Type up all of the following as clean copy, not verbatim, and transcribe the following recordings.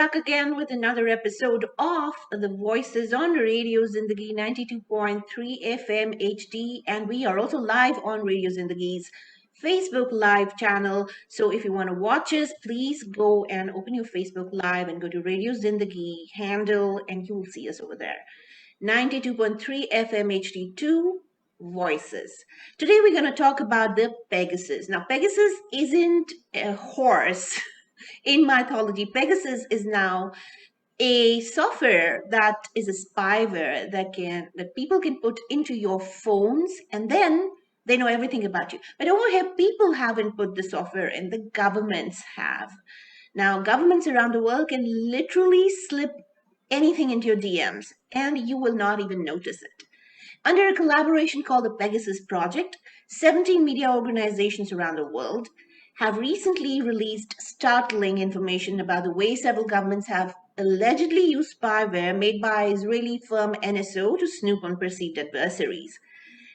back again with another episode of The Voices on Radio Zindagi 92.3 FM HD, and we are also live on Radio Zindagi's Facebook Live channel. So if you want to watch us, please go and open your Facebook Live and go to Radio Zindagi handle, and you will see us over there. 92.3 FM HD2 Voices. Today we're going to talk about the Pegasus. Now, Pegasus isn't a horse. In mythology, Pegasus is now a software that is a spyware that people can put into your phones, and then they know everything about you. But over here, people haven't put the software in, the governments have. Now, governments around the world can literally slip anything into your DMs, and you will not even notice it. Under a collaboration called the Pegasus Project, 17 media organizations around the world have recently released startling information about the way several governments have allegedly used spyware made by Israeli firm NSO to snoop on perceived adversaries.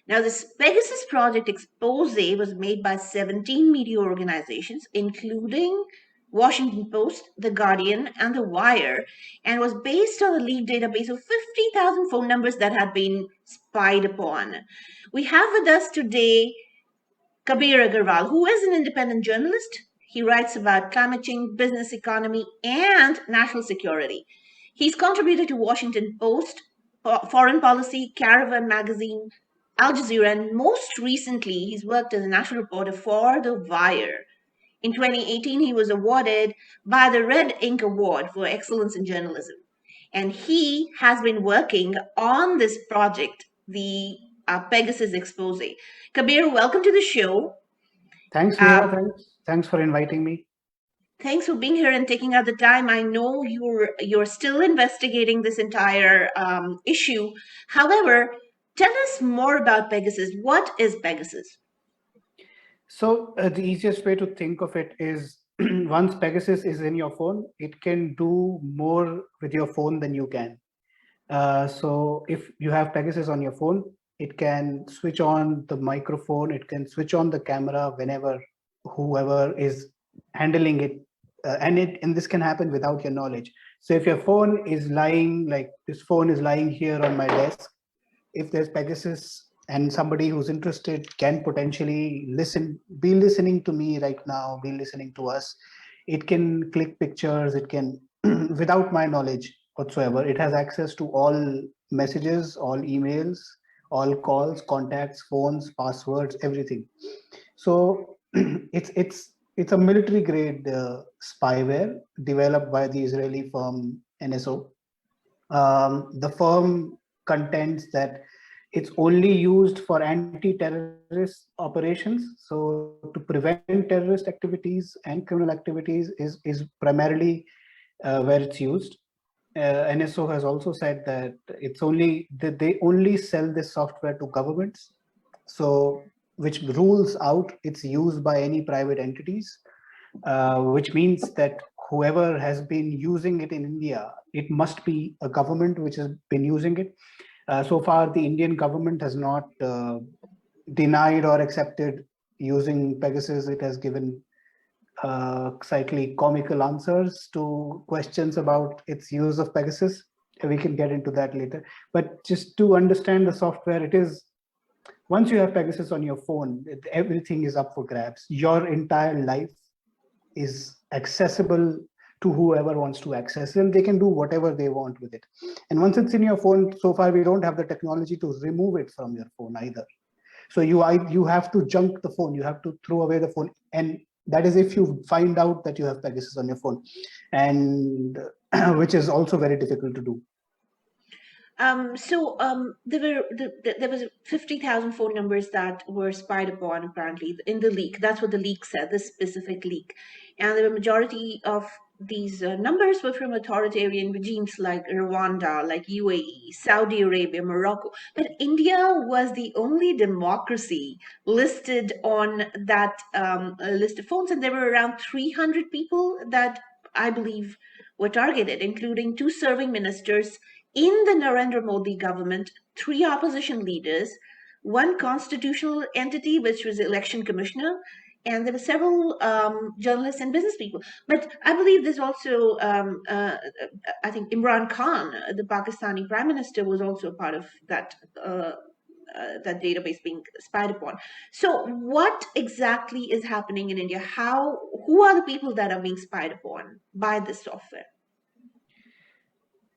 Now, this Pegasus Project expose was made by 17 media organizations, including Washington Post, The Guardian, and The Wire, and was based on a leaked database of 50,000 phone numbers that had been spied upon. We have with us today Kabir Agarwal, who is an independent journalist. He writes about climate change, business economy, and national security. He's contributed to Washington Post, Foreign Policy, Caravan Magazine, Al Jazeera, and most recently, he's worked as a national reporter for The Wire. In 2018, he was awarded by the Red Ink Award for Excellence in Journalism. And he has been working on this project, the Pegasus expose. Kabir, welcome to the show. Thanks, Neha. Thanks for inviting me. Thanks for being here and taking out the time. I know you're still investigating this entire issue. However, tell us more about Pegasus. What is Pegasus? So the easiest way to think of it is once Pegasus is in your phone, it can do more with your phone than you can. So if you have Pegasus on your phone, it can switch on the microphone, it can switch on the camera whenever whoever is handling it, and this can happen without your knowledge. So if your phone is lying, like this phone is lying here on my desk, if there's Pegasus and somebody who's interested can potentially be listening to me right now, be listening to us, it can click pictures, it can, without my knowledge whatsoever, it has access to all messages, all emails, all calls, contacts, phones, passwords, everything. So it's a military grade spyware developed by the Israeli firm NSO. The firm contends that it's only used for anti-terrorist operations. So to prevent terrorist activities and criminal activities is primarily where it's used. NSO has also said that they only sell this software to governments, so which rules out its use by any private entities, which means that whoever has been using it in India, it must be a government which has been using it. So far, the Indian government has not denied or accepted using Pegasus. It has given slightly comical answers to questions about its use of Pegasus. We can get into that later. But just to understand the software, it is, once you have Pegasus on your phone, everything is up for grabs. Your entire life is accessible to whoever wants to access it, and they can do whatever they want with it. And once it's in your phone, so far we don't have the technology to remove it from your phone either. So you have to junk the phone, you have to throw away the phone, and that is if you find out that you have Pegasus on your phone, and which is also very difficult to do. There was 50,000 phone numbers that were spied upon apparently in the leak. That's what the leak said, this specific leak. And the majority of these numbers were from authoritarian regimes like Rwanda, like UAE, Saudi Arabia, Morocco. But India was the only democracy listed on that list of phones, and there were around 300 people that I believe were targeted, including 2 serving ministers in the Narendra Modi government, 3 opposition leaders, 1 constitutional entity, which was election commissioner, and there were several journalists and business people. But I believe there's also, I think Imran Khan, the Pakistani Prime Minister, was also a part of that database being spied upon. So, what exactly is happening in India? Who are the people that are being spied upon by this software?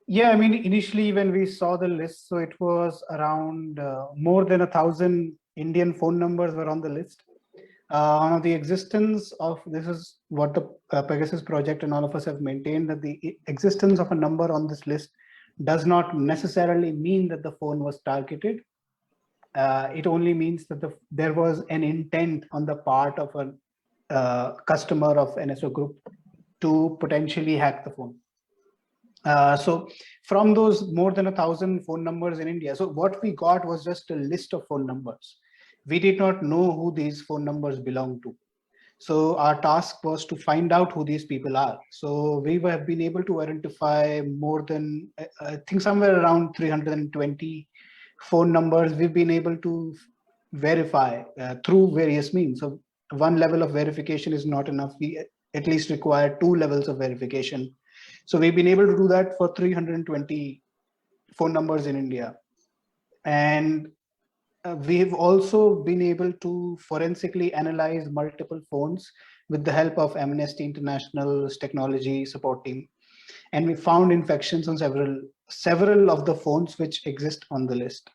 Yeah, I mean, initially when we saw the list, so it was around more than 1,000 Indian phone numbers were on the list. The existence of this is what the Pegasus project and all of us have maintained, that the existence of a number on this list does not necessarily mean that the phone was targeted. It only means that there was an intent on the part of a customer of NSO Group to potentially hack the phone. So from those more than 1,000 phone numbers in India, so what we got was just a list of phone numbers. We did not know who these phone numbers belong to. So our task was to find out who these people are. So we have been able to identify more than, I think somewhere around 320 phone numbers we've been able to verify through various means. So one level of verification is not enough. We at least require two levels of verification. So we've been able to do that for 320 phone numbers in India. And we've also been able to forensically analyze multiple phones with the help of Amnesty International's technology support team. And we found infections on several of the phones which exist on the list.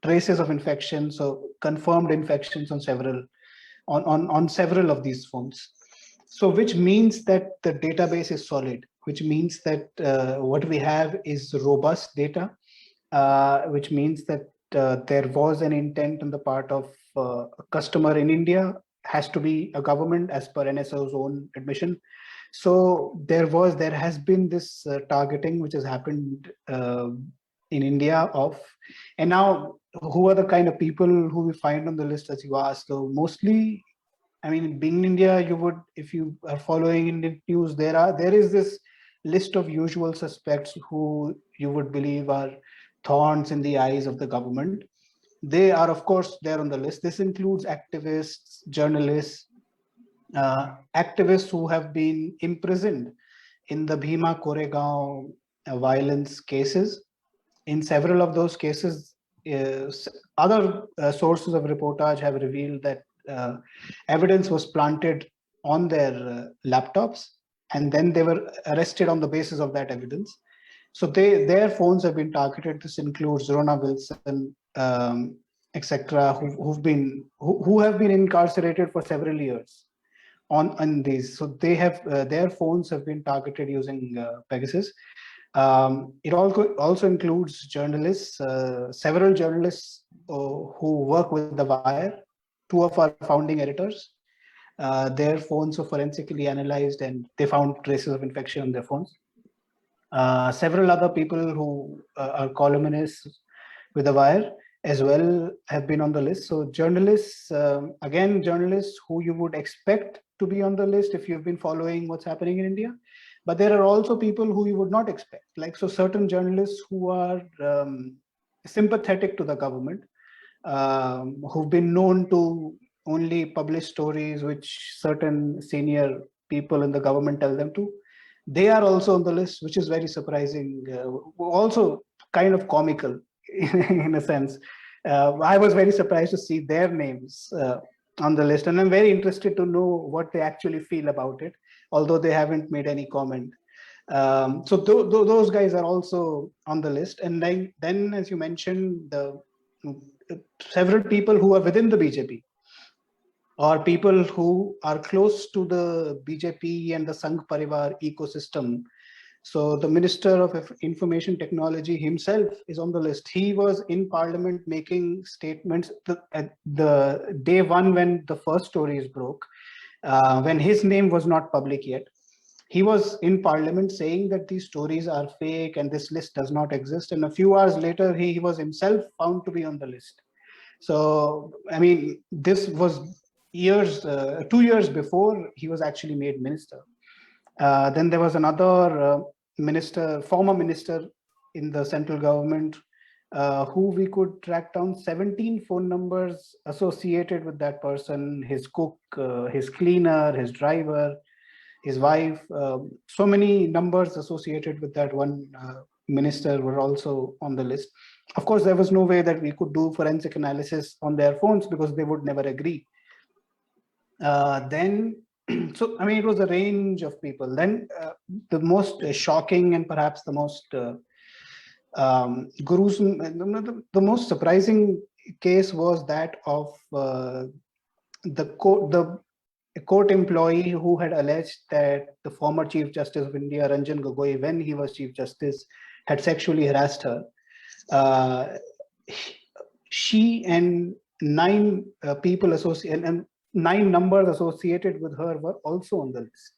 Traces of infection, so confirmed infections on several of these phones. So which means that the database is solid, which means that what we have is robust data, which means that there was an intent on the part of a customer in India, has to be a government as per NSO's own admission. So there has been this targeting which has happened in India of, and now who are the kind of people who we find on the list, as you asked? So mostly, I mean, being in India, you would, if you are following Indian news, there is this list of usual suspects who you would believe are thorns in the eyes of the government. They are, of course, there on the list. This includes activists, journalists, activists who have been imprisoned in the Bhima Koregaon violence cases. In several of those cases, other sources of reportage have revealed that evidence was planted on their laptops, and then they were arrested on the basis of that evidence. So their phones have been targeted. This includes Rona Wilson, etc., who have been incarcerated for several years on these. So they have their phones have been targeted using Pegasus. It also includes journalists, several journalists who work with The Wire, two of our founding editors. Their phones were forensically analyzed and they found traces of infection on their phones. Several other people who are columnists with The Wire as well have been on the list. So journalists, again, journalists who you would expect to be on the list if you've been following what's happening in India. But there are also people who you would not expect, like so certain journalists who are sympathetic to the government, who've been known to only publish stories which certain senior people in the government tell them to. They are also on the list, which is very surprising, also kind of comical in a sense. I was very surprised to see their names on the list, and I'm very interested to know what they actually feel about it, although they haven't made any comment. So those guys are also on the list. And then as you mentioned, several people who are within the BJP, or people who are close to the BJP and the Sangh Parivar ecosystem. So the Minister of Information Technology himself is on the list. He was in Parliament making statements at the day one when the first stories broke, when his name was not public yet. He was in Parliament saying that these stories are fake and this list does not exist. And a few hours later, he was himself found to be on the list. So, I mean, this was 2 years before he was actually made minister. Then there was another former minister in the central government, who we could track down 17 phone numbers associated with that person, his cook, his cleaner, his driver, his wife. So many numbers associated with that one minister were also on the list. Of course, there was no way that we could do forensic analysis on their phones because they would never agree. Then, so I mean, it was a range of people. Then the most shocking and perhaps the most gruesome, the most surprising case was that of the court employee who had alleged that the former Chief Justice of India, Ranjan Gogoi, when he was Chief Justice, had sexually harassed her. Uh, she and nine people associated and nine numbers associated with her were also on the list.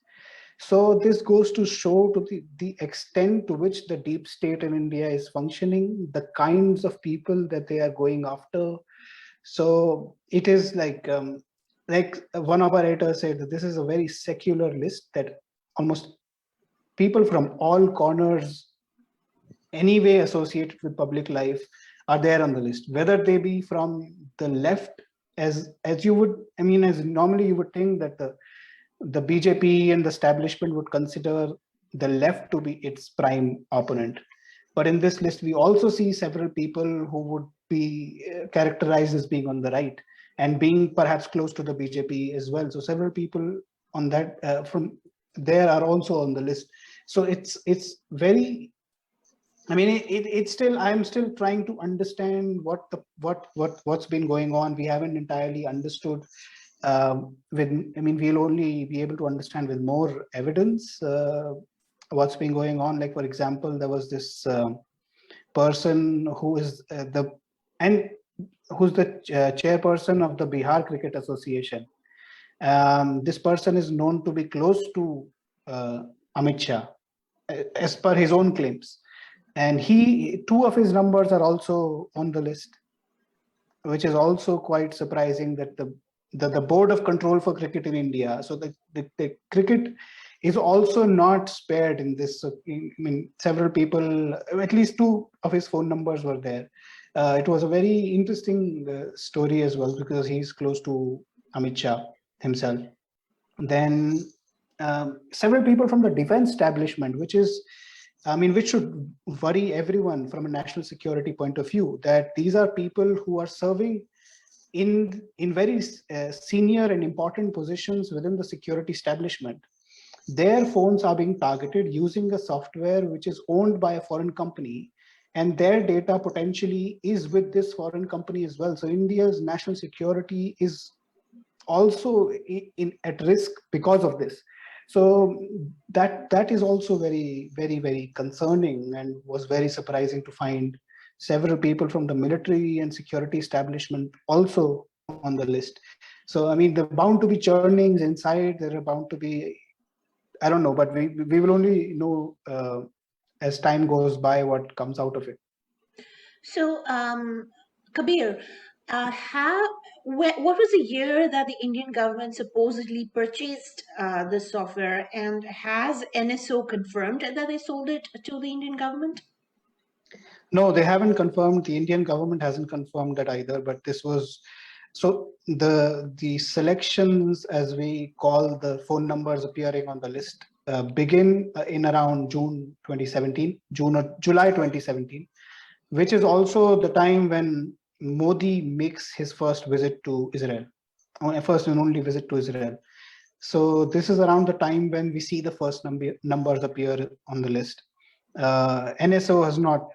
So this goes to show to the extent to which the deep state in India is functioning, the kinds of people that they are going after. So it is like one operator said that this is a very secular list, that almost people from all corners anyway associated with public life are there on the list, whether they be from the left, as you would, I mean, as normally you would think that the BJP and the establishment would consider the left to be its prime opponent. But in this list, we also see several people who would be characterized as being on the right and being perhaps close to the BJP as well. So several people on that from there are also on the list. So it's very, I mean, it's still, I'm still trying to understand what's been going on. We haven't entirely understood. With, I mean, we'll only be able to understand with more evidence what's been going on. Like, for example, there was this person who is who's the chairperson of the Bihar Cricket Association. This person is known to be close to Amit Shah, as per his own claims. And two of his numbers are also on the list, which is also quite surprising, that the Board of Control for Cricket in India, so the cricket is also not spared in this. So, I mean, several people, at least two of his phone numbers were there. It was a very interesting story as well, because he's close to Amit Shah himself. Then several people from the defense establishment, which is, I mean, which should worry everyone from a national security point of view, that these are people who are serving in very senior and important positions within the security establishment. Their phones are being targeted using a software which is owned by a foreign company, and their data potentially is with this foreign company as well. So India's national security is also at risk because of this. So that is also very concerning, and was very surprising to find several people from the military and security establishment also on the list. So I mean, there are bound to be churnings inside. There are bound to be, I don't know, but we will only know as time goes by what comes out of it. So, Kabir, what was the year that the Indian government supposedly purchased this software, and has NSO confirmed that they sold it to the Indian government? No, they haven't confirmed. The Indian government hasn't confirmed that either. But this was, so the selections, as we call the phone numbers appearing on the list, begin in around June 2017, June or July 2017, which is also the time when Modi makes his first visit to Israel, first and only visit to Israel. So this is around the time when we see the first numbers appear on the list. NSO has not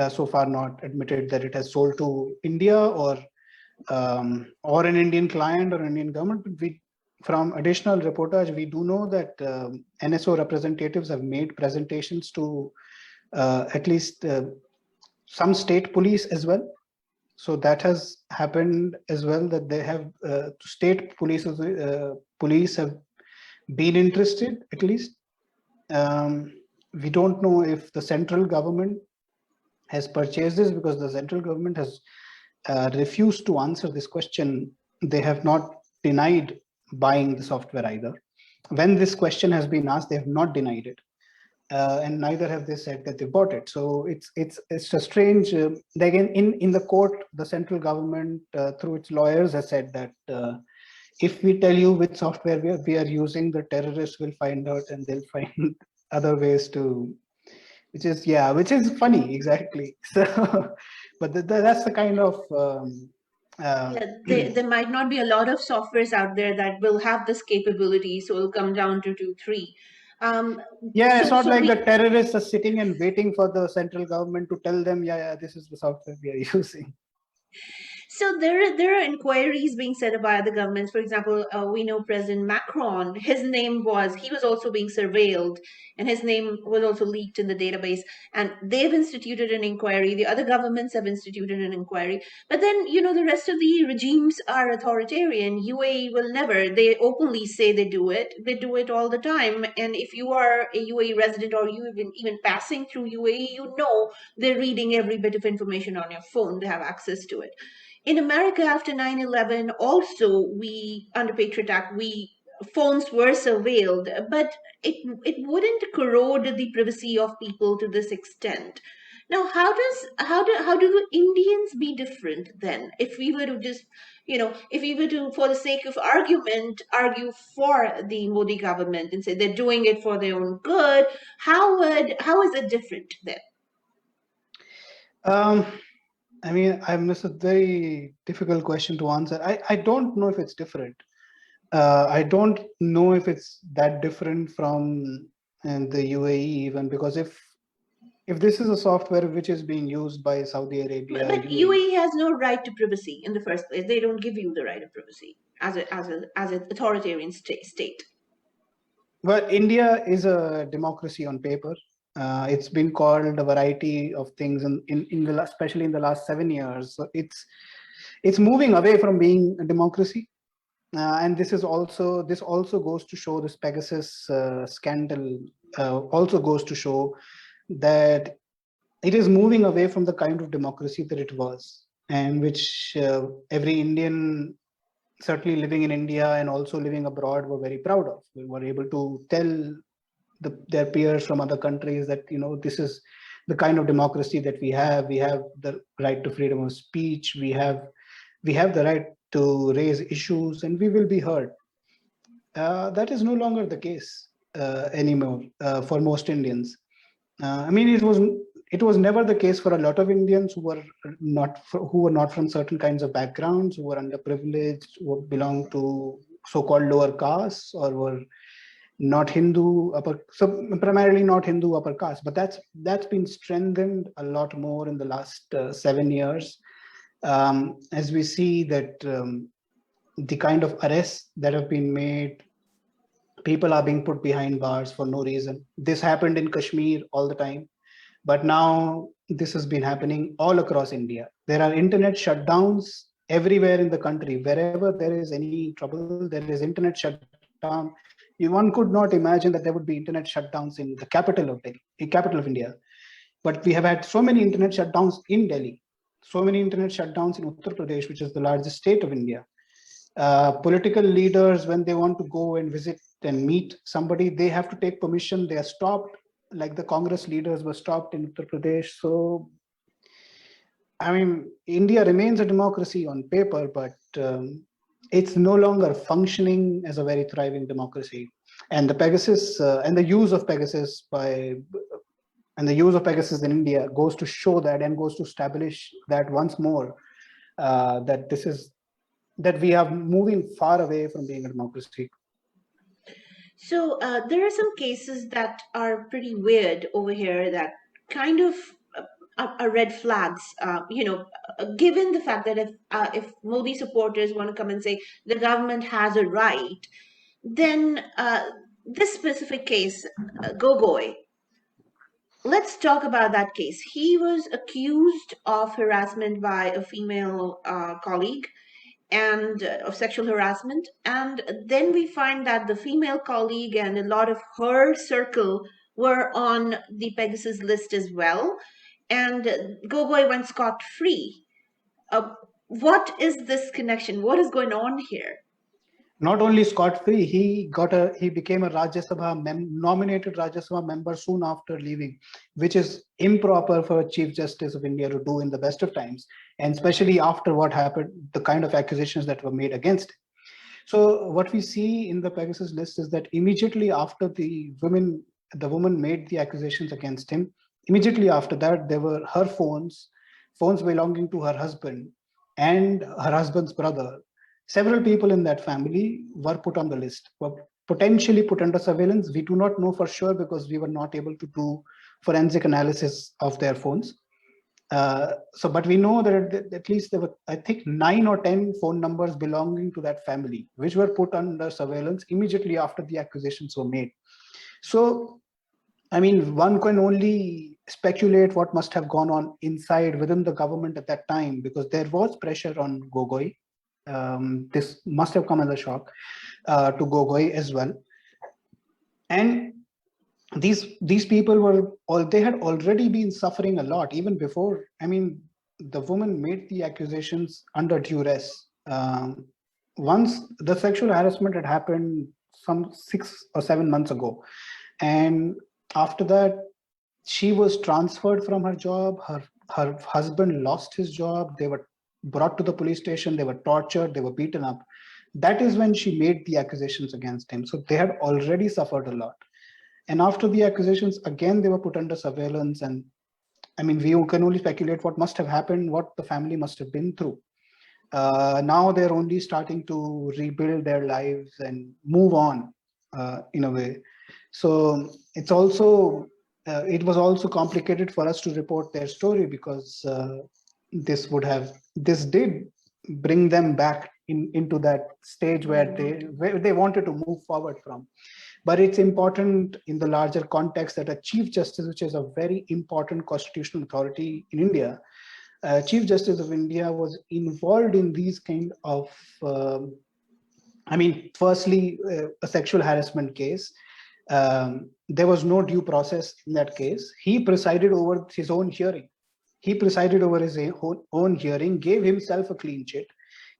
so far not admitted that it has sold to India or an Indian client or Indian government. But from additional reportage, we do know that NSO representatives have made presentations to at least some state police as well. So that has happened as well, that they have state police have been interested at least. We don't know if the central government has purchased this, because the central government has refused to answer this question. They have not denied buying the software either. When this question has been asked, they have not denied it. and neither have they said that they bought it. So it's a strange. Again, in the court, the central government through its lawyers has said that if we tell you which software we are using, the terrorists will find out and they'll find other ways to. Which is funny, exactly. So, but that's the kind of. Yeah, Um, there might not be a lot of softwares out there that will have this capability, so it'll come down to two, three. Um, Yeah, it's so not so like the we terrorists are sitting and waiting for the central government to tell them, yeah, this is the software we are using. So there are inquiries being set up by other governments. For example, we know President Macron. He was also being surveilled, and his name was also leaked in the database. And they've instituted an inquiry. The other governments have instituted an inquiry. But then the rest of the regimes are authoritarian. UAE will never. They openly say they do it. They do it all the time. And if you are a UAE resident or you even passing through UAE, they're reading every bit of information on your phone. They have access to it. In America after 9/11, also we under Patriot Act, we phones were surveilled, but it wouldn't corrode the privacy of people to this extent. Now, how do the Indians be different then? If we were to just if we were to, for the sake of argument, argue for the Modi government and say they're doing it for their own good, how is it different then? Um, I mean, it's a very difficult question to answer. I don't know if it's different. I don't know if it's that different from the UAE even, because if this is a software which is being used by Saudi Arabia, But UAE. UAE has no right to privacy in the first place. They don't give you the right of privacy as an authoritarian state. Well, India is a democracy on paper. It's been called a variety of things especially in the last 7 years. So it's moving away from being a democracy. And this also goes to show, this Pegasus scandal also goes to show that it is moving away from the kind of democracy that it was, and which every Indian, certainly living in India and also living abroad, were very proud of. We were able to tell their peers from other countries that this is the kind of democracy that we have. We have the right to freedom of speech. We have the right to raise issues, and we will be heard. That is no longer the case anymore for most Indians. I mean, it was never the case for a lot of Indians who were not from certain kinds of backgrounds, who were underprivileged, who belonged to so-called lower castes, or were not Hindu upper, so primarily not Hindu upper caste. But that's been strengthened a lot more in the last 7 years, as we see that the kind of arrests that have been made, people are being put behind bars for no reason. This happened in Kashmir all the time, but now this has been happening all across India. There are internet shutdowns everywhere in the country. Wherever there is any trouble, there is internet shutdown. One could not imagine that there would be internet shutdowns in the capital of Delhi, the capital of India. But we have had so many internet shutdowns in Delhi, so many internet shutdowns in Uttar Pradesh, which is the largest state of India. Political leaders, when they want to go and visit and meet somebody, they have to take permission. They are stopped, like the Congress leaders were stopped in Uttar Pradesh. So, I mean, India remains a democracy on paper, but it's no longer functioning as a very thriving democracy. And the Pegasus and the use of Pegasus in India goes to show that, and goes to establish that once more, that that we are moving far away from being a democracy. So there are some cases that are pretty weird over here that kind of are red flags. Given the fact that if Modi supporters want to come and say the government has a right, then this specific case, Gogoi. Let's talk about that case. He was accused of harassment by a female colleague and of sexual harassment. And then we find that the female colleague and a lot of her circle were on the Pegasus list as well. And Gogoi went scot free. What is this connection? What is going on here? not only scot-free, he became a Rajya Sabha nominated Rajya Sabha member soon after leaving, which is improper for a Chief Justice of India to do in the best of times, and especially after what happened, the kind of accusations that were made against him. So what we see in the Pegasus list is that immediately after the woman made the accusations against him, immediately after that, there were her phones belonging to her husband and her husband's brother. Several people in that family were put on the list, were potentially put under surveillance. We do not know for sure because we were not able to do forensic analysis of their phones. But we know that at least there were, I think, 9 or 10 phone numbers belonging to that family, which were put under surveillance immediately after the accusations were made. So, I mean, one can only speculate what must have gone on inside within the government at that time, because there was pressure on Gogoi. This must have come as a shock to Gogoi as well. And these people they had already been suffering a lot even before. I mean, the woman made the accusations under duress. Once the sexual harassment had happened some 6 or 7 months ago, and after that she was transferred from her job. Her husband lost his job. They were brought to the police station. They were tortured. They were beaten up. That is when she made the accusations against him. So they had already suffered a lot. And after the accusations, again, they were put under surveillance. And I mean, we can only speculate what must have happened, what the family must have been through. Now they're only starting to rebuild their lives and move on in a way. So it was also complicated for us to report their story because this did bring them back into that stage where they wanted to move forward from. But it's important in the larger context that a Chief Justice, which is a very important constitutional authority in India, Chief Justice of India was involved in these kind of, firstly, a sexual harassment case. There was no due process in that case. He presided over his own hearing. He presided over his own hearing, gave himself a clean chit,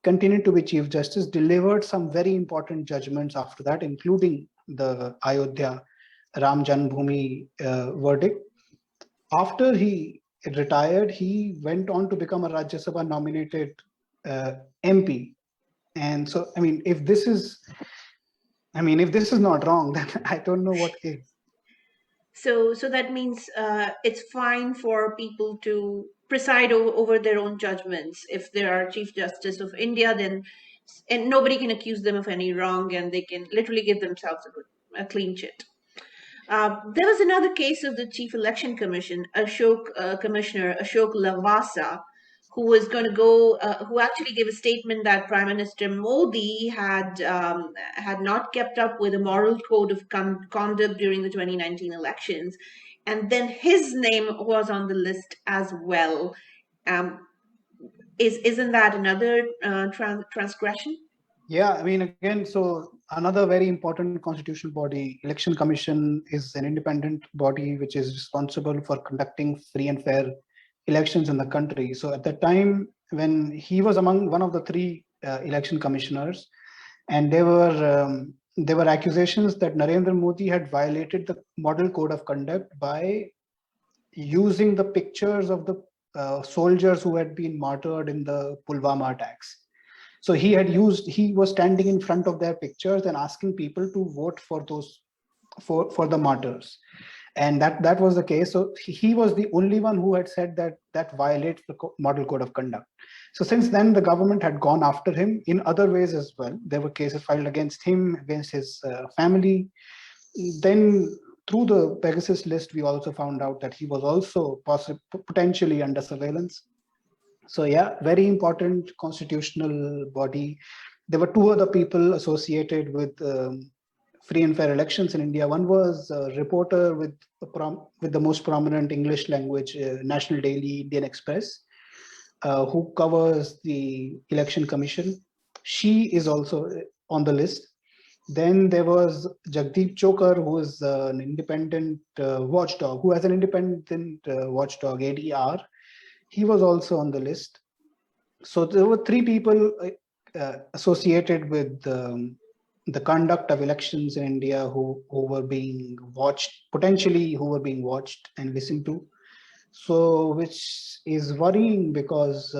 continued to be Chief Justice, delivered some very important judgments after that, including the Ayodhya Ram Janmabhoomi verdict. After he retired, he went on to become a Rajya Sabha nominated MP. And so, if this is not wrong, then I don't know what is. So that means it's fine for people to preside over their own judgments. If they are Chief Justice of India, then and nobody can accuse them of any wrong, and they can literally give themselves a clean chit. There was another case of the Chief Election Commission, Commissioner Ashok Lavasa, who was going to go, who actually gave a statement that Prime Minister Modi had not kept up with a moral code of conduct during the 2019 elections, and then his name was on the list as well. Isn't that another transgression? Yeah, again, so another very important constitutional body, Election Commission, is an independent body which is responsible for conducting free and fair elections in the country. So at the time when he was among one of the three election commissioners, and there were accusations that Narendra Modi had violated the model code of conduct by using the pictures of the soldiers who had been martyred in the Pulwama attacks. So he was standing in front of their pictures and asking people to vote for for the martyrs. And that was the case. So he was the only one who had said that violates the model code of conduct. So since then, the government had gone after him in other ways as well. There were cases filed against him, against his family. Then through the Pegasus list, we also found out that he was also potentially under surveillance. So yeah, very important constitutional body. There were two other people associated with free and fair elections in India. One was a reporter with the most prominent English language national daily Indian Express, who covers the election commission. She is also on the list. Then there was Jagdeep Chokar, who is an independent watchdog, who has an independent watchdog, ADR. He was also on the list. So there were three people associated with the conduct of elections in India, who were being watched, potentially who were being watched and listened to. So, which is worrying because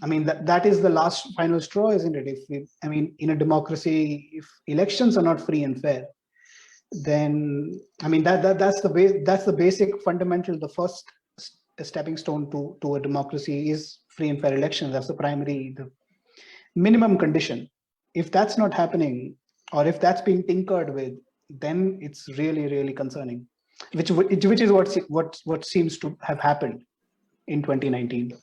I mean that is the last final straw, isn't it? If we, I mean, in a democracy, if elections are not free and fair, then I mean that's the basic fundamental, the first stepping stone to a democracy is free and fair elections. That's the primary, the minimum condition. If that's not happening, or if that's being tinkered with, then it's really concerning, which is what seems to have happened in 2019.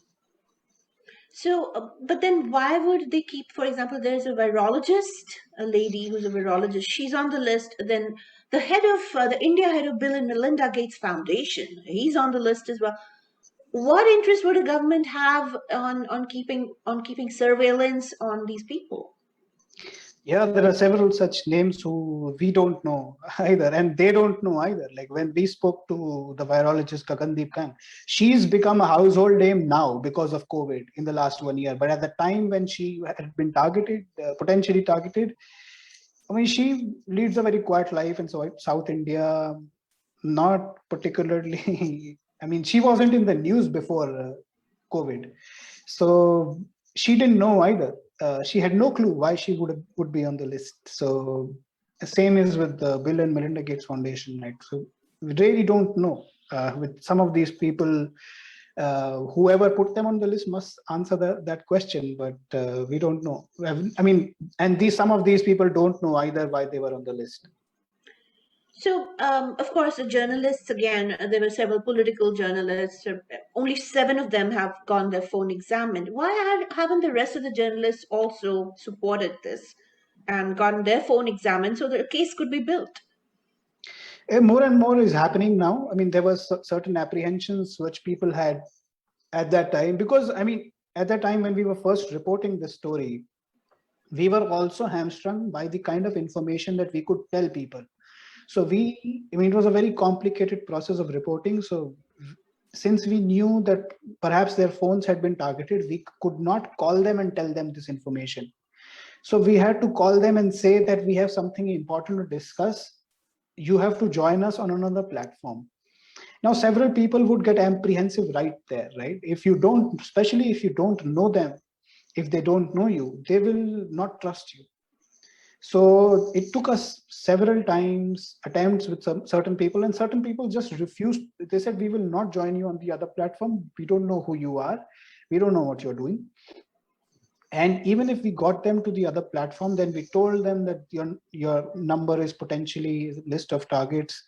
So, but then why would they keep, for example, there's a virologist, a lady who's a virologist, she's on the list. Then the head of the India head of Bill and Melinda Gates Foundation, he's on the list as well. What interest would a government have on keeping surveillance on these people? Yeah, there are several such names who we don't know either, and they don't know either. Like when we spoke to the virologist Gagandeep Kang, she's become a household name now because of COVID in the last 1 year. But at the time when she had been targeted, potentially targeted, I mean, she leads a very quiet life in South India, not particularly. I mean, she wasn't in the news before COVID, so she didn't know either. She had no clue why she would be on the list. So same is with the Bill and Melinda Gates Foundation, right? So we really don't know. With some of these people, whoever put them on the list must answer that question, but we don't know. I mean, and some of these people don't know either why they were on the list. So, of course, the journalists, again, there were several political journalists. Only 7 of them have gotten their phone examined. Why haven't the rest of the journalists also supported this and gotten their phone examined so that a case could be built? More and more is happening now. I mean, there was certain apprehensions which people had at that time, because I mean, at that time when we were first reporting the story, we were also hamstrung by the kind of information that we could tell people. So I mean, it was a very complicated process of reporting. So since we knew that perhaps their phones had been targeted, we could not call them and tell them this information. So we had to call them and say that we have something important to discuss. You have to join us on another platform. Now, several people would get apprehensive right there, right? If you don't, especially if you don't know them, if they don't know you, they will not trust you. So it took us several times attempts with some certain people, and certain people just refused. They said, we will not join you on the other platform. We don't know who you are. We don't know what you're doing. And even if we got them to the other platform, then we told them that your number is potentially a list of targets.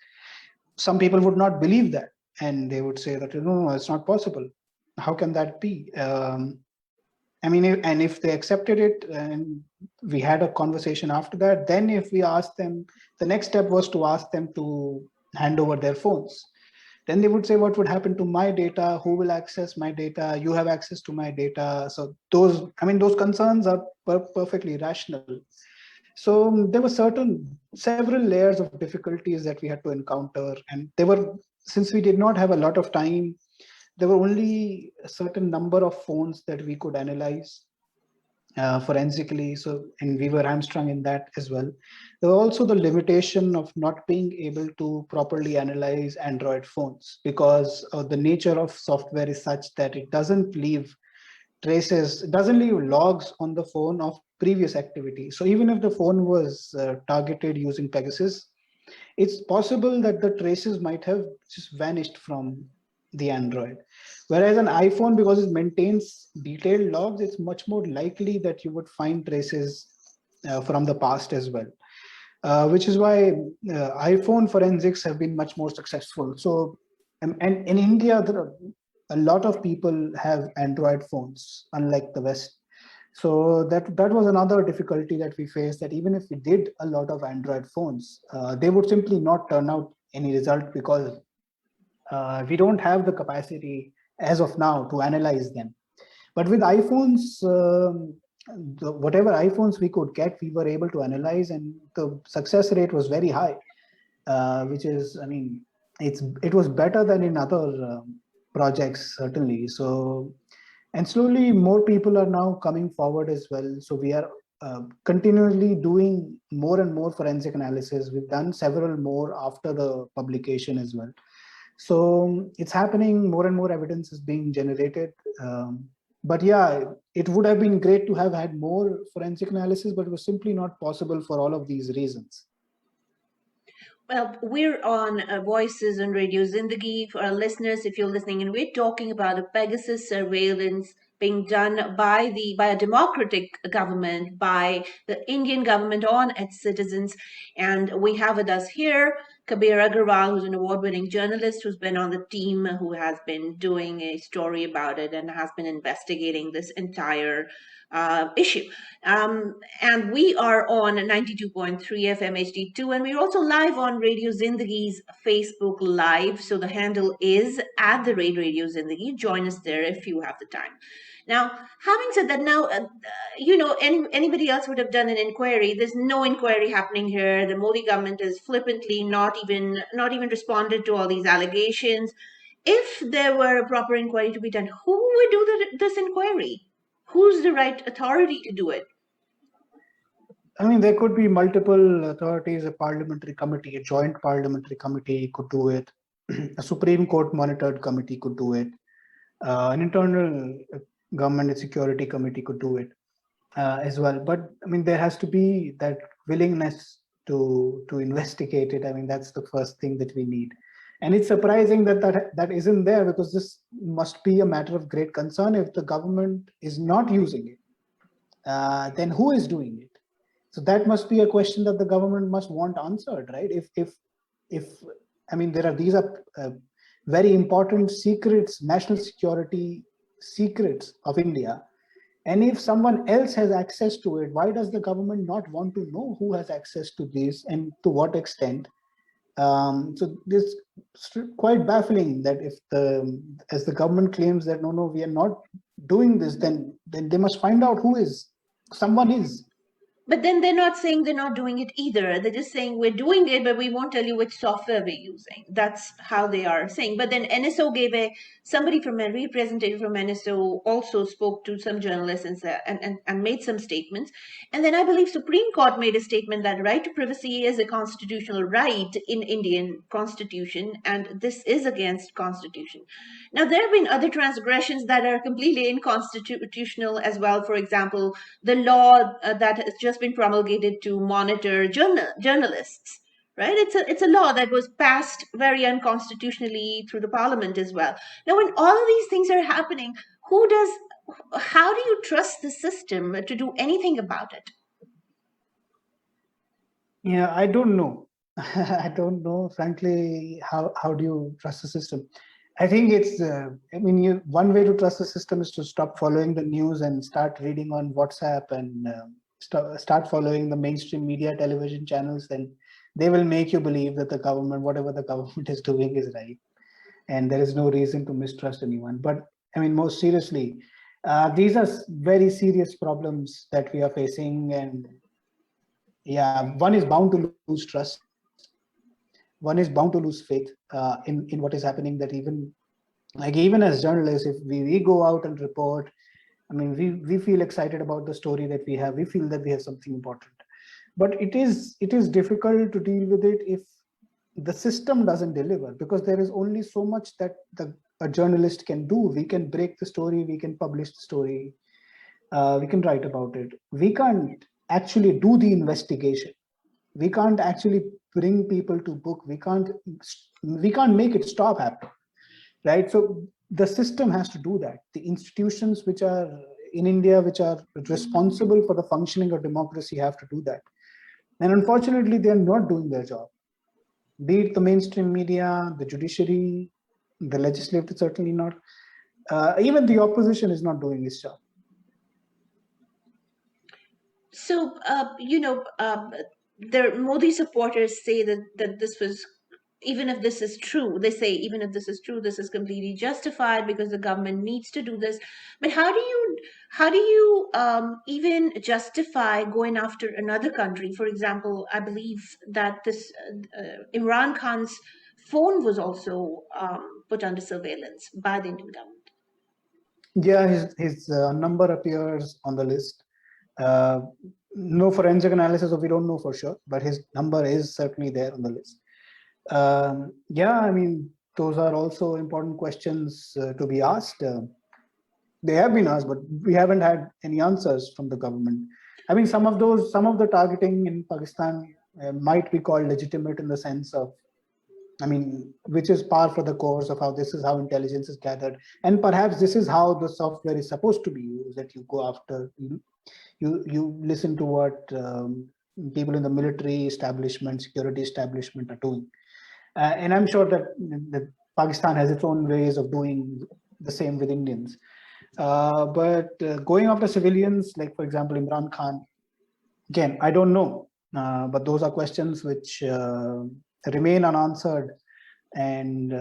Some people would not believe that, and they would say that no, it's not possible. How can that be? I mean, and if they accepted it, and we had a conversation after that, then if we asked them, the next step was to ask them to hand over their phones. Then they would say, what would happen to my data? Who will access my data? You have access to my data. So those concerns are perfectly rational. So there were several layers of difficulties that we had to encounter, and since we did not have a lot of time, there were only a certain number of phones that we could analyze forensically. So, and we were hamstrung in that as well. There was also the limitation of not being able to properly analyze Android phones, because the nature of software is such that it doesn't leave traces, it doesn't leave logs on the phone of previous activity. So even if the phone was targeted using Pegasus, it's possible that the traces might have just vanished from the Android. Whereas an iPhone, because it maintains detailed logs, it's much more likely that you would find traces from the past as well. Which is why iPhone forensics have been much more successful. So, and in India, there are a lot of people have Android phones, unlike the West. So that was another difficulty that we faced, that even if we did a lot of Android phones, they would simply not turn out any result, because we don't have the capacity as of now to analyze them. But with iPhones, whatever iPhones we could get, we were able to analyze, and the success rate was very high, which is, I mean, it was better than in other projects, certainly. So, and slowly more people are now coming forward as well. So we are continually doing more and more forensic analysis. We've done several more after the publication as well. So it's happening, more and more evidence is being generated. But yeah, it would have been great to have had more forensic analysis, but it was simply not possible for all of these reasons. Well, we're on Voices on Radio Zindagi for our listeners. If you're listening, and we're talking about a Pegasus surveillance being done by a democratic government, by the Indian government on its citizens, and we have with us here Kabir Agarwal, who's an award-winning journalist who's been on the team, who has been doing a story about it and has been investigating this entire issue. And we are on 92.3 FM HD2, and we're also live on Radio Zindagi's Facebook Live. So the handle is at the rate Radio Zindagi. Join us there if you have the time. Now, having said that, now anybody else would have done an inquiry. There's no inquiry happening here. The Modi government is flippantly not even responded to all these allegations. If there were a proper inquiry to be done, who would do this inquiry? Who's the right authority to do it? I mean, there could be multiple authorities, a parliamentary committee, a joint parliamentary committee could do it, a Supreme Court monitored committee could do it, an internal government and security committee could do it as well. But I mean, there has to be that willingness to investigate it. I mean, that's the first thing that we need. And it's surprising that isn't there, because this must be a matter of great concern. If the government is not using it, then who is doing it? So that must be a question that the government must want answered, right? If I mean, these are very important secrets, national security secrets of India. And if someone else has access to it, why does the government not want to know who has access to this and to what extent? So this is quite baffling that as the government claims that no, we are not doing this, then they must find out someone is. But then they're not saying they're not doing it either. They're just saying we're doing it, but we won't tell you which software we're using. That's how they are saying. But then NSO somebody from a representative from NSO also spoke to some journalists and made some statements. And then I believe Supreme Court made a statement that right to privacy is a constitutional right in Indian constitution, and this is against constitution. Now, there have been other transgressions that are completely unconstitutional as well. For example, the law that has just been promulgated to monitor journalists, right? It's a law that was passed very unconstitutionally through the parliament as well. Now, when all of these things are happening, how do you trust the system to do anything about it? Yeah, I don't know. I don't know, frankly, how do you trust the system? I think it's, I mean, one way to trust the system is to stop following the news and start reading on WhatsApp and start following the mainstream media television channels. Then they will make you believe that the government, whatever the government is doing, is right. And there is no reason to mistrust anyone. But I mean, most seriously, these are very serious problems that we are facing. And yeah, one is bound to lose trust. One is bound to lose faith in what is happening. That even as journalists, if we go out and report, I mean, we feel excited about the story that we have. We feel that we have something important. But it is difficult to deal with it if the system doesn't deliver, because there is only so much that a journalist can do. We can break the story, we can publish the story, we can write about it. We can't actually do the investigation. We can't actually bring people to book. We can't make it stop happening, right? So the system has to do that. The institutions which are in India, which are responsible for the functioning of democracy, have to do that. And unfortunately, they are not doing their job. Be it the mainstream media, the judiciary, the legislature, certainly not. Even the opposition is not doing its job. So, the Modi supporters say that this was, even if this is true, they say even if this is true, this is completely justified because the government needs to do this. But how do you even justify going after another country? For example, I believe that this Imran Khan's phone was also put under surveillance by the Indian government. Yeah, his number appears on the list. no forensic analysis, or we don't know for sure, but his number is certainly there on the list. Yeah, I mean, those are also important questions to be asked. They have been asked, but we haven't had any answers from the government. I mean, some of the targeting in Pakistan might be called legitimate in the sense of, I mean, which is par for the course of how this is how intelligence is gathered, and perhaps this is how the software is supposed to be used. That you go after, you listen to what people in the military establishment, security establishment are doing, and I'm sure that Pakistan has its own ways of doing the same with Indians. But going after civilians, like for example Imran Khan, again, I don't know, but those are questions which remain unanswered. And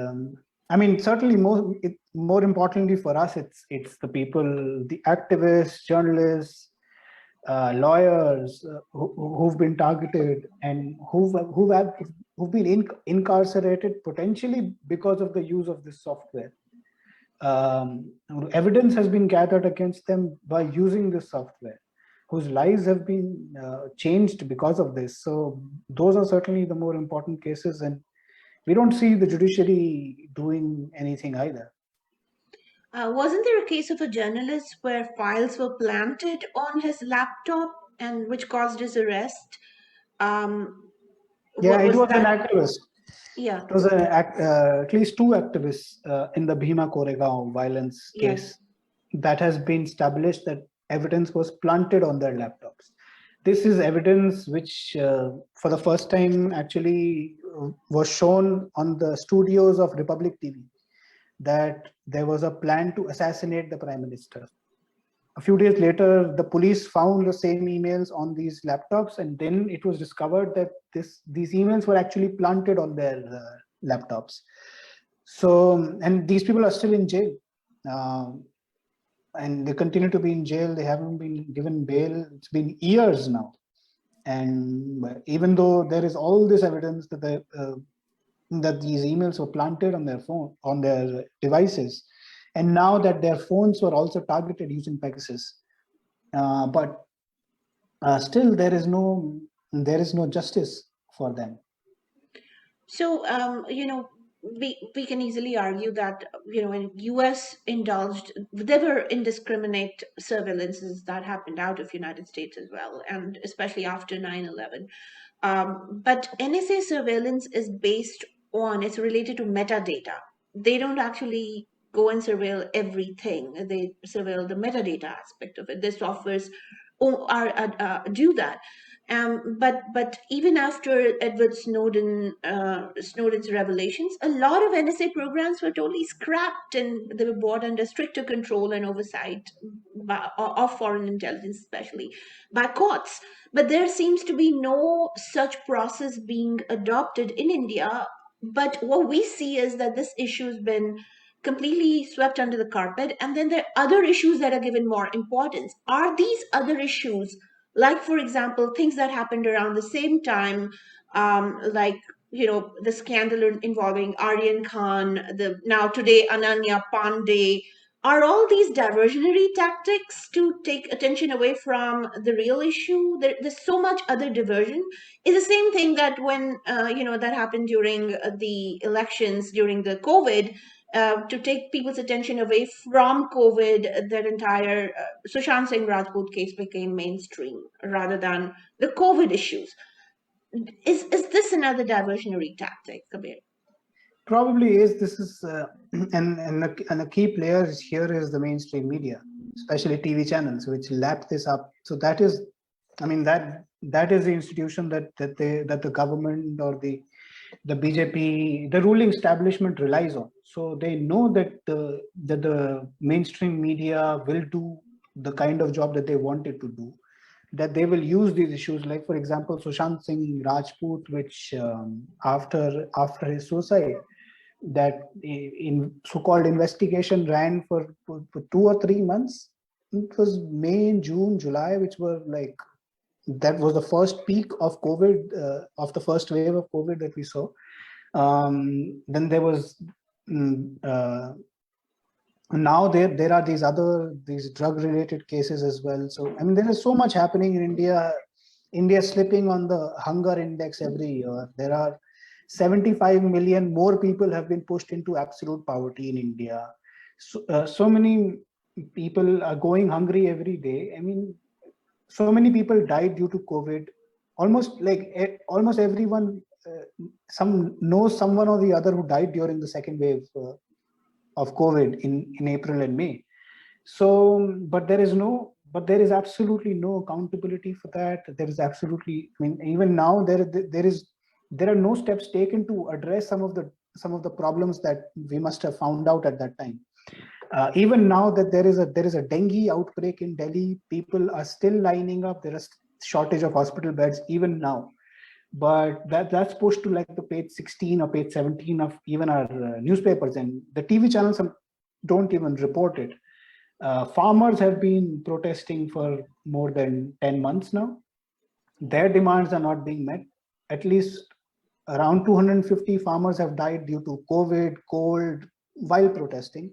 I mean, certainly more importantly for us, it's the people, the activists, journalists, lawyers who've been targeted and who've been incarcerated potentially because of the use of this software. um, Evidence has been gathered against them by using this software, whose lives have been changed because of this. So those are certainly the more important cases, and we don't see the judiciary doing anything either. Wasn't there a case of a journalist where files were planted on his laptop and which caused his arrest? Um, Yeah, what it was was an that? activist. Yeah, It was at least two activists in the Bhima Koregaon violence yes. case that has been established that evidence was planted on their laptops. This is evidence which, for the first time, actually was shown on the studios of Republic TV, that there was a plan to assassinate the prime minister. A few days later, the police found the same emails on these laptops, and then it was discovered that these emails were actually planted on their laptops. So, and these people are still in jail, uh, and they continue to be in jail. They haven't been given bail. It's been years now, and even though there is all this evidence that these emails were planted on their phone, on their devices, and now that their phones were also targeted using Pegasus, but still there is no justice for them. So, we can easily argue that when U.S. indulged, there were indiscriminate surveillances that happened out of United States as well, and especially after 9/11. But NSA surveillance is based on, it's related to metadata. They don't actually go and surveil everything. They surveil the metadata aspect of it. The softwares do that. But even after Edward Snowden's revelations, a lot of NSA programs were totally scrapped, and they were brought under stricter control and oversight of foreign intelligence, especially by courts. But there seems to be no such process being adopted in India. But what we see is that this issue has been completely swept under the carpet, and then there are other issues that are given more importance. Are these other issues, like for example things that happened around the same time, like the scandal involving Aryan Khan, the now today Ananya Pandey, are all these diversionary tactics to take attention away from the real issue? There's so much other diversion. It's the same thing that when that happened during the elections during the COVID, to take people's attention away from COVID, that entire Sushant Singh Rajput case became mainstream rather than the COVID issues. Is this another diversionary tactic, Kabir? Probably is. This is and a key player here is the mainstream media, especially TV channels, which lap this up. So that is, I mean, that is the institution that the government or the BJP, the ruling establishment relies on. So they know that the mainstream media will do the kind of job that they want it to do, that they will use these issues, like for example Sushant Singh Rajput, which after his suicide, that in so-called investigation ran for 2 or 3 months. It was May, June, July, which were like, that was the first peak of COVID, of the first wave of COVID that we saw. Then there was mm, uh, now there are these drug related cases as well. So I mean, there is so much happening in India. India is slipping on the hunger index every year. There are 75 million more people have been pushed into absolute poverty in India. So many people are going hungry every day. I mean, so many people died due to COVID. Almost everyone some knows someone or the other who died during the second wave of COVID in April and May. So, but there is absolutely no accountability for that. There is absolutely, I mean, even now there are no steps taken to address some of the problems that we must have found out at that time. Even now that there is a dengue outbreak in Delhi, people are still lining up. There is shortage of hospital beds even now, but that's pushed to like the page 16 or page 17 of even our newspapers, and the TV channels don't even report it. Farmers have been protesting for more than 10 months now. Their demands are not being met. At least around 250 farmers have died due to COVID, cold, while protesting.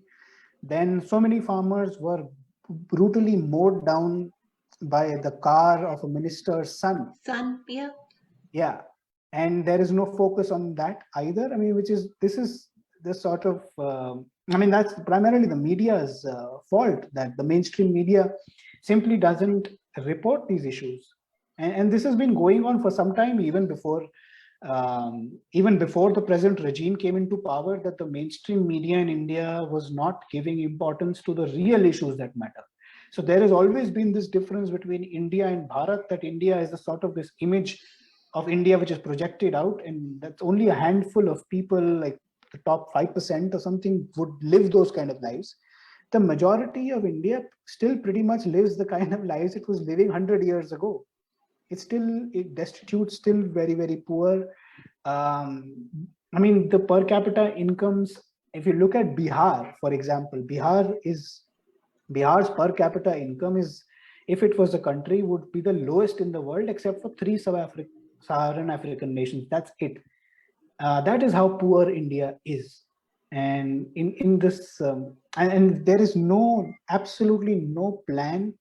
Then so many farmers were brutally mowed down by the car of a minister's son. Son, yeah. Yeah, and there is no focus on that either. I mean, this is the sort of I mean, that's primarily the media's fault, that the mainstream media simply doesn't report these issues, and this has been going on for some time, even before the present regime came into power, that the mainstream media in India was not giving importance to the real issues that matter. So there has always been this difference between India and Bharat, that India is the sort of this image of India which is projected out, and that's only a handful of people, like the top 5% or something, would live those kind of lives. The majority of India still pretty much lives the kind of lives it was living 100 years ago. It destitute, still very, very poor. Um, I mean, the per capita incomes, if you look at Bihar, for example, Bihar's per capita income is, if it was a country, would be the lowest in the world, except for three Saharan African nations. That's it. That is how poor India is. And in this, and there is absolutely no plan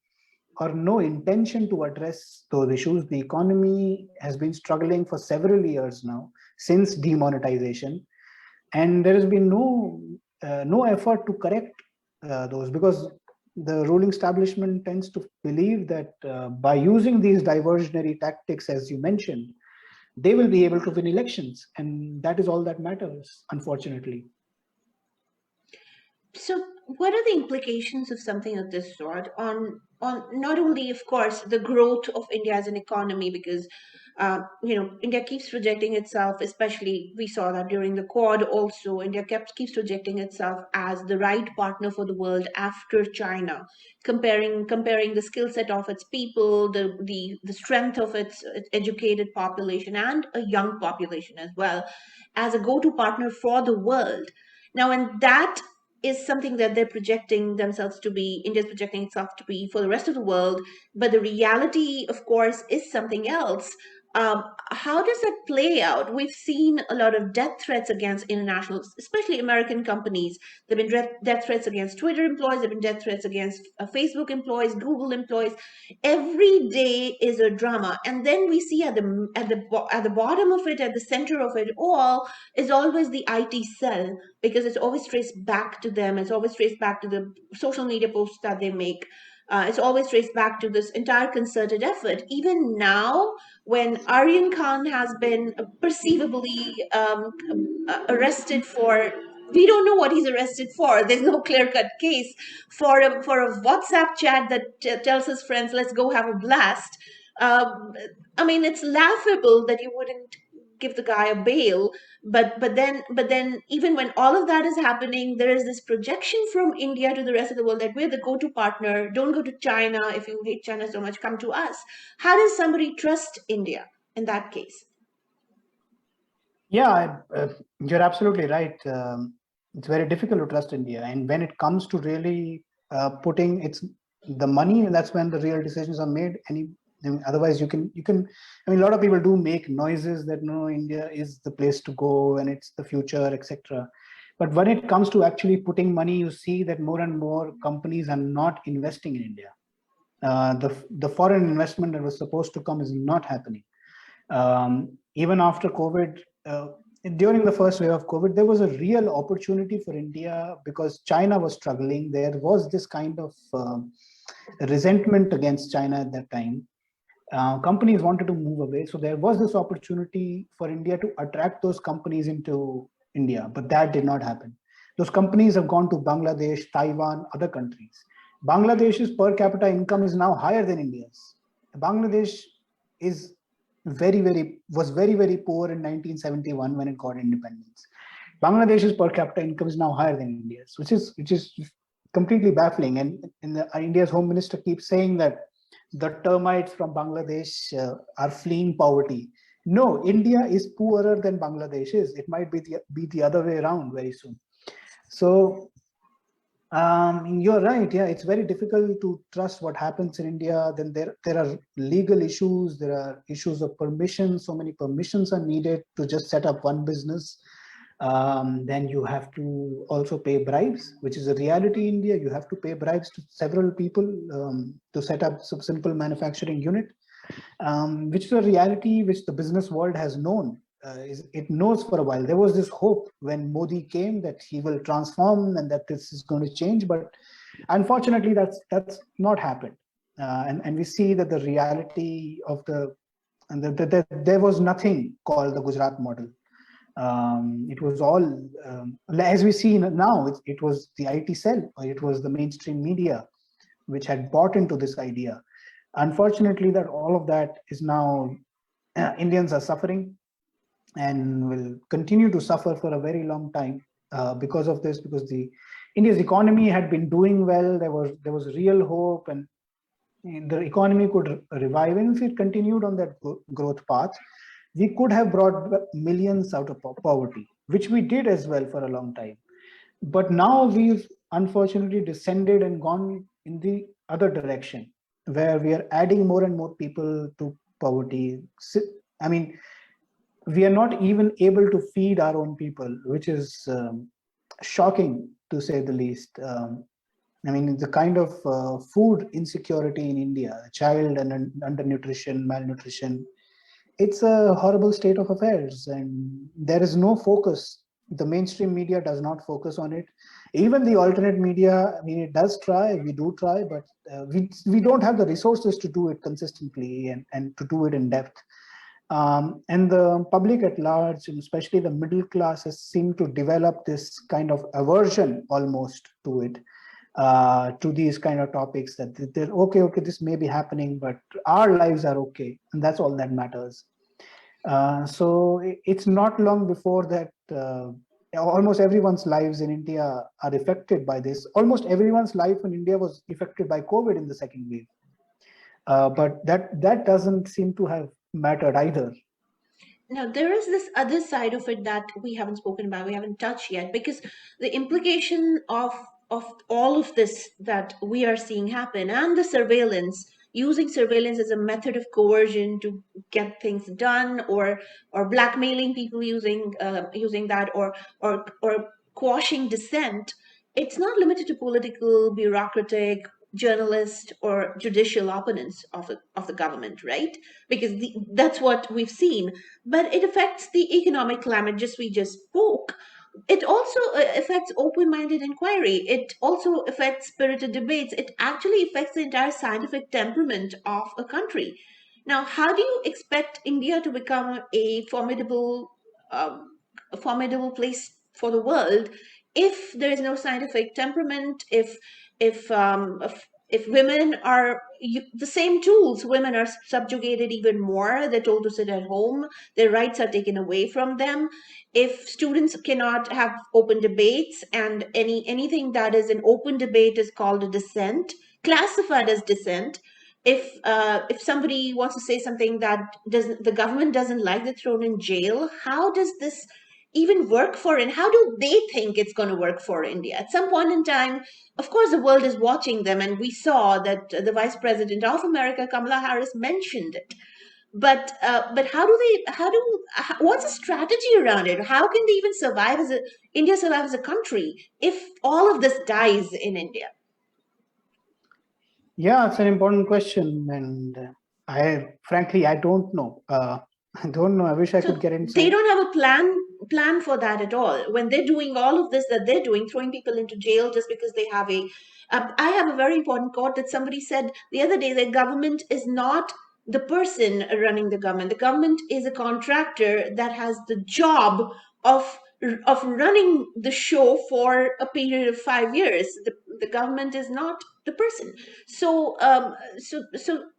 or no intention to address those issues. The economy has been struggling for several years now, since demonetization, and there has been no effort to correct those, because the ruling establishment tends to believe that by using these diversionary tactics, as you mentioned, they will be able to win elections, and that is all that matters, unfortunately. So, what are the implications of something of this sort on not only, of course, the growth of India as an economy? Because India keeps projecting itself, especially we saw that during the Quad. Also, India keeps projecting itself as the right partner for the world after China, comparing the skill set of its people, the strength of its educated population and a young population as well, as a go-to partner for the world. Now, and that is something that they're projecting themselves to be, India's projecting itself to be for the rest of the world. But the reality, of course, is something else. How does that play out? We've seen a lot of death threats against international, especially American companies. There have been death threats against Twitter employees, there have been death threats against Facebook employees, Google employees. Every day is a drama. And then we see at the bottom of it, at the center of it all, is always the IT cell, because it's always traced back to them. It's always traced back to the social media posts that they make. It's always traced back to this entire concerted effort. Even now, when Aryan Khan has been perceivably arrested for, we don't know what he's arrested for. There's no clear-cut case for a WhatsApp chat that tells his friends, "Let's go have a blast." Um, I mean, it's laughable that you wouldn't give the guy a bail, but then even when all of that is happening, there is this projection from India to the rest of the world that we're the go-to partner. Don't go to China. If you hate China so much, come to us. How does somebody trust India in that case? Yeah, you're absolutely right. It's very difficult to trust India, and when it comes to really putting the money, that's when the real decisions are made. I mean, otherwise, you can. I mean, a lot of people do make noises that no, India is the place to go and it's the future, etc. But when it comes to actually putting money, you see that more and more companies are not investing in India. The foreign investment that was supposed to come is not happening. Even after COVID, during the first wave of COVID, there was a real opportunity for India because China was struggling. There was this kind of resentment against China at that time. Companies wanted to move away. So there was this opportunity for India to attract those companies into India, but that did not happen. Those companies have gone to Bangladesh, Taiwan, other countries. Bangladesh's per capita income is now higher than India's. Bangladesh is very poor in 1971 when it got independence. Bangladesh's per capita income is now higher than India's, which is completely baffling. And India's home minister keeps saying that the termites from Bangladesh are fleeing poverty. No, India is poorer than Bangladesh is. It might be the other way around very soon. So you're right. Yeah, it's very difficult to trust what happens in India. Then there are legal issues. There are issues of permission. So many permissions are needed to just set up one business. Then you have to also pay bribes, which is a reality in India. You have to pay bribes to several people to set up some simple manufacturing unit, which is a reality which the business world has known. It knows for a while. There was this hope when Modi came that he will transform and that this is going to change, but unfortunately, that's not happened. And we see that the reality of there was nothing called the Gujarat model. It was all, as we see now, it was the IT cell, or it was the mainstream media which had bought into this idea. Unfortunately, that all of that is now, Indians are suffering and will continue to suffer for a very long time because of this, because India's economy had been doing well. There was real hope, and the economy could revive. And if it continued on that growth path, we could have brought millions out of poverty, which we did as well for a long time. But now we've unfortunately descended and gone in the other direction, where we are adding more and more people to poverty. I mean, we are not even able to feed our own people, which is shocking to say the least. I mean, the kind of food insecurity in India, child and undernutrition, malnutrition, it's a horrible state of affairs, and there is no focus. The mainstream media does not focus on it. Even the alternate media, I mean, it does try. We do try, but we don't have the resources to do it consistently and to do it in depth. And the public at large, and especially the middle class, has seemed to develop this kind of aversion almost to it, to these kind of topics, that they're okay, this may be happening, but our lives are okay, and that's all that matters. So it's not long before that almost everyone's lives in India are affected by this. Almost everyone's life in India was affected by COVID in the second wave. But that doesn't seem to have mattered either. Now, there is this other side of it that we haven't spoken about, we haven't touched yet, because the implication of all of this that we are seeing happen, and the surveillance, using surveillance as a method of coercion to get things done, or blackmailing people using that, or quashing dissent. It's not limited to political, bureaucratic, journalist, or judicial opponents of the government, right? Because that's what we've seen. But it affects the economic climate, just we just spoke. It also affects open-minded inquiry. It also affects spirited debates. It actually affects the entire scientific temperament of a country. Now, how do you expect India to become um, a formidable place for the world if there is no scientific temperament? If women are the same tools, women are subjugated even more. They're told to sit at home. Their rights are taken away from them. If students cannot have open debates, and anything that is an open debate is called a dissent, classified as dissent. If somebody wants to say something that doesn't, the government doesn't like, they're thrown in jail. How does this even work for, and how do they think it's going to work for India? At some point in time, of course, the world is watching them, and we saw that the Vice President of America, Kamala Harris, mentioned it. But what's the strategy around it? How can they even survive as a India survive as a country if all of this dies in India? Yeah, it's an important question, and I frankly I don't know. I don't know. I wish I could So get they inside. don't have a plan for that at all. When they're doing all of this that they're doing, throwing people into jail just because they have a. I have a very important quote that somebody said the other day: that government is not the person running the government. The government is a contractor that has the job of running the show for a period of 5 years. The government is not the person. So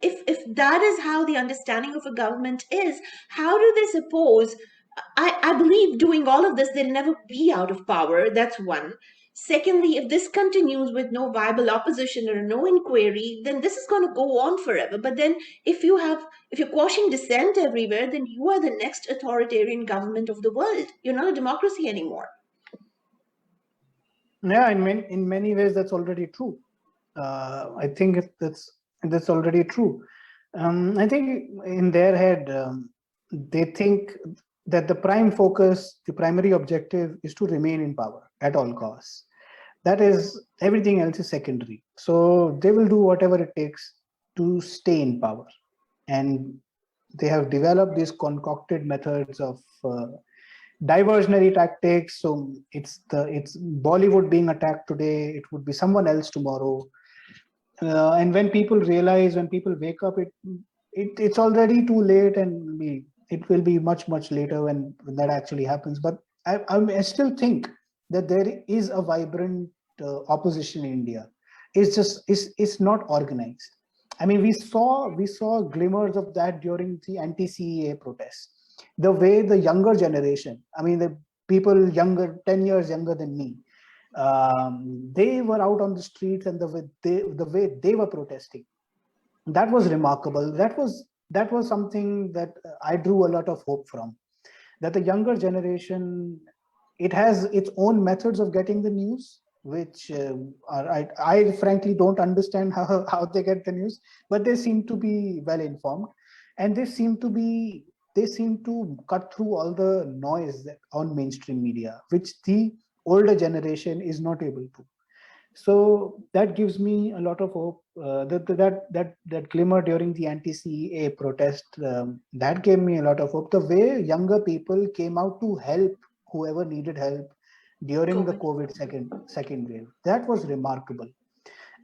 if that is how the understanding of a government is, how do they suppose? I believe doing all of this, they'll never be out of power. That's one. Secondly, if this continues with no viable opposition or no inquiry, then this is going to go on forever. But then, if you're quashing dissent everywhere, then you are the next authoritarian government of the world. You're not a democracy anymore. Yeah, in many ways that's already true. I think that's already true. I think in their head, they think that the prime focus, the primary objective, is to remain in power at all costs. That is, everything else is secondary. So they will do whatever it takes to stay in power, and they have developed these concocted methods of diversionary tactics. So it's Bollywood being attacked today, it would be someone else tomorrow. And when people realize, when people wake up, it's already too late, and it will be much later when that actually happens. But I still think that there is a vibrant opposition in India. It's not organized. I mean, we saw glimmers of that during the anti-CEA protests. The way the younger generation, I mean, the people younger, 10 years younger than me, they were out on the streets, and the way they were protesting, that was remarkable. That was something that I drew a lot of hope from. That the younger generation, it has its own methods of getting the news, which I frankly don't understand how they get the news, but they seem to be well informed, and they seem to cut through all the noise on mainstream media, which the older generation is not able to. So that gives me a lot of hope. That glimmer during the anti-CEA protest, that gave me a lot of hope. The way younger people came out to help whoever needed help during the COVID. COVID second wave, that was remarkable.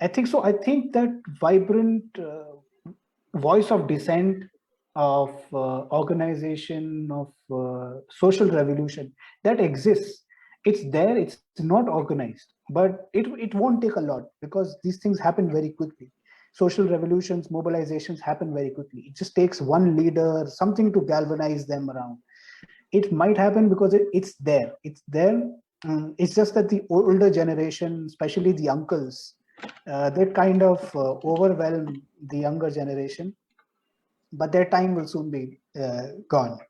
I think so. I think that vibrant voice of dissent, of organization, of social revolution, that exists. It's there. It's not organized, but it won't take a lot, because these things happen very quickly. Social revolutions, mobilizations happen very quickly. It just takes one leader, something to galvanize them around. It might happen because it's there. It's there. It's just that the older generation, especially the uncles, they kind of overwhelm the younger generation, but their time will soon be gone.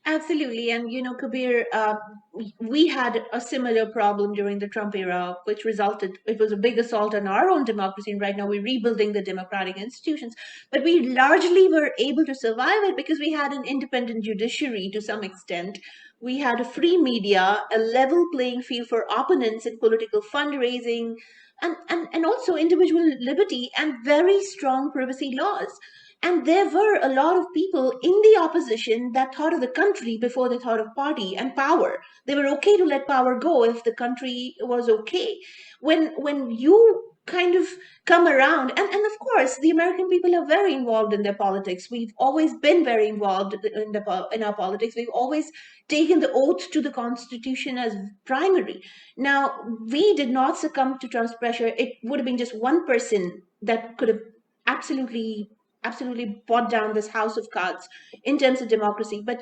Absolutely. And, Kabir, we had a similar problem during the Trump era, which it was a big assault on our own democracy. And right now we're rebuilding the democratic institutions. But we largely were able to survive it because we had an independent judiciary to some extent. We had a free media, a level playing field for opponents in political fundraising, and also individual liberty and very strong privacy laws. And there were a lot of people in the opposition that thought of the country before they thought of party and power. They were okay to let power go if the country was okay. When you kind of come around, and of course the American people are very involved in their politics. We've always been very involved in our politics. We've always taken the oath to the Constitution as primary. Now, we did not succumb to Trump's pressure. It would have been just one person that could have absolutely brought down this house of cards in terms of democracy. But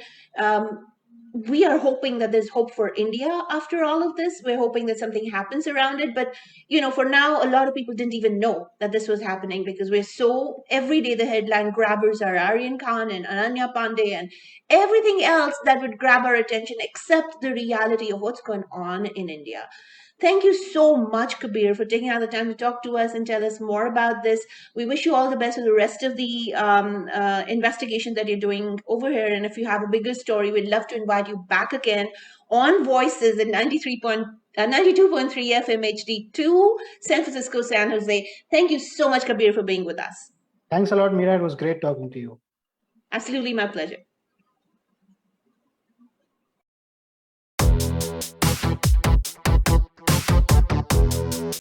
we are hoping that there's hope for India after all of this. We're hoping that something happens around it. But, for now, a lot of people didn't even know that this was happening because we're so, every day the headline grabbers are Aryan Khan and Ananya Pandey and everything else that would grab our attention except the reality of what's going on in India. Thank you so much, Kabir, for taking out the time to talk to us and tell us more about this. We wish you all the best with the rest of the investigation that you're doing over here. And if you have a bigger story, we'd love to invite you back again on Voices at 92.3 FM 2, San Francisco, San Jose. Thank you so much, Kabir, for being with us. Thanks a lot, Mira. It was great talking to you. Absolutely my pleasure.